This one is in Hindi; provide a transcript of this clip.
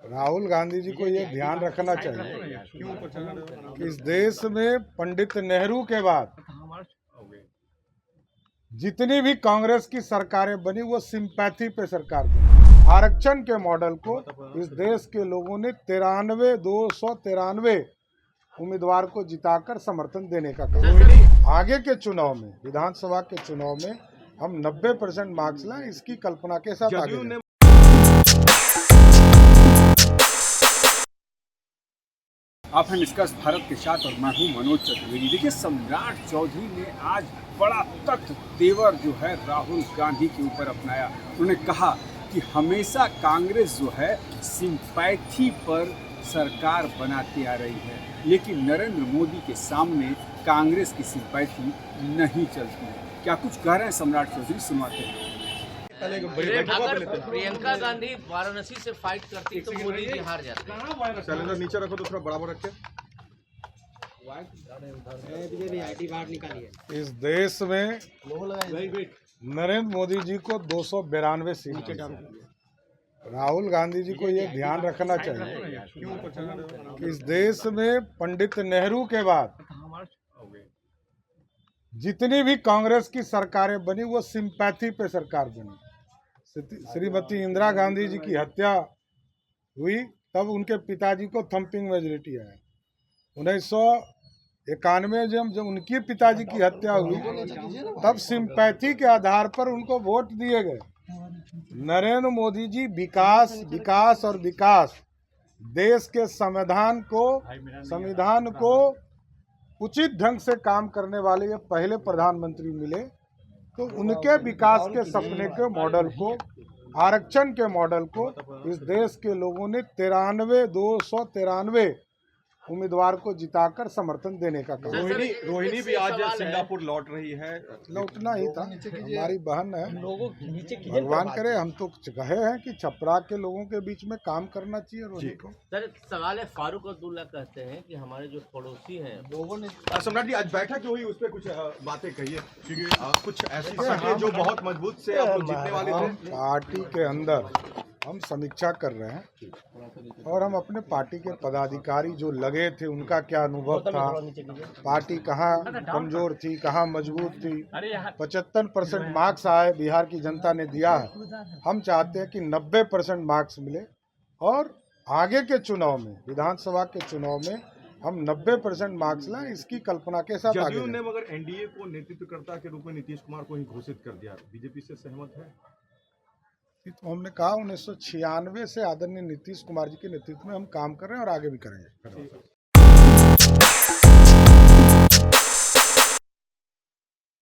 राहुल गांधी जी को ये ध्यान रखना चाहिए कि इस देश में पंडित नेहरू के बाद जितनी भी कांग्रेस की सरकारें बनी वो सिंपैथी पे सरकार बनी। आरक्षण के मॉडल को इस देश के लोगों ने 293 उम्मीदवार को जिताकर समर्थन देने का काम। आगे के चुनाव में, विधानसभा के चुनाव में हम 90% मार्क्स लाएं, इसकी कल्पना के साथ आगे बढ़ें। आप हैं निष्कर्ष भारत के साथ और मैं हूं मनोज चतुर्वेदी। देखिए, सम्राट चौधरी ने आज बड़ा तख्त तेवर जो है राहुल गांधी के ऊपर अपनाया। उन्होंने कहा कि हमेशा कांग्रेस जो है सिंपैथी पर सरकार बनाती आ रही है, लेकिन नरेंद्र मोदी के सामने कांग्रेस की सिंपैथी नहीं चलती है। क्या कुछ कह रहे हैं सम्राट चौधरी, सुनाते हैं। अगर प्रियंका गांधी वाराणसी से फाइट करती तो मोदी जी हार जाते। सिलेंडर नीचे रखो तो थोड़ा बराबर रखे। इस देश में नरेंद्र मोदी जी को 292 सीट। राहुल गांधी जी को ये ध्यान रखना चाहिए कि इस देश में पंडित नेहरू के बाद जितनी भी कांग्रेस की सरकारें बनी वो सिंपैथी पे सरकार बनी। श्रीमती इंदिरा गांधी जी की हत्या हुई तब उनके पिताजी को थम्पिंग मेजॉरिटी आया। 1991 जब उनके पिताजी की हत्या हुई तब सिंपैथी के आधार पर उनको वोट दिए गए। नरेंद्र मोदी जी विकास विकास और विकास, देश के संविधान को उचित ढंग से काम करने वाले ये पहले प्रधानमंत्री मिले। तो उनके विकास के सपने के मॉडल को, आरक्षण के मॉडल को इस देश के लोगों ने 293 उम्मीदवार को जिताकर समर्थन देने का काम। रोहिणी भी आज सिंगापुर लौट रही है। लौटना ही था, हमारी बहन है। भगवान करे, हम तो कहे हैं कि छपरा के लोगों के बीच में काम करना चाहिए रोहिणी को। सर, सवाल है, फारूक अब्दुल्ला कहते हैं कि हमारे जो पड़ोसी हैं लोगों ने। सम्राट जी, आज बैठक जो हुई उस पर कुछ बातें कहिए, क्योंकि कुछ ऐसी सीटें जो बहुत मजबूत से आप जीतने वाले थे। पार्टी के अंदर हम समीक्षा कर रहे हैं और हम अपने पार्टी के पदाधिकारी जो लगे थे उनका क्या अनुभव था, पार्टी कहाँ कमजोर थी, कहाँ मजबूत थी। 75% मार्क्स आए, बिहार की जनता ने दिया है। हम चाहते हैं कि 90% मार्क्स मिले और आगे के चुनाव में, विधानसभा के चुनाव में हम 90% मार्क्स लाएं, इसकी कल्पना के साथ आगे बढ़ें। मगर एनडीए को नेतृत्वकर्ता के रूप में नीतीश कुमार को ही घोषित कर दिया, बीजेपी से सहमत है? तो हमने कहा 1996 से आदरणीय नीतीश कुमार जी के नेतृत्व में हम काम कर रहे हैं और आगे भी करेंगे।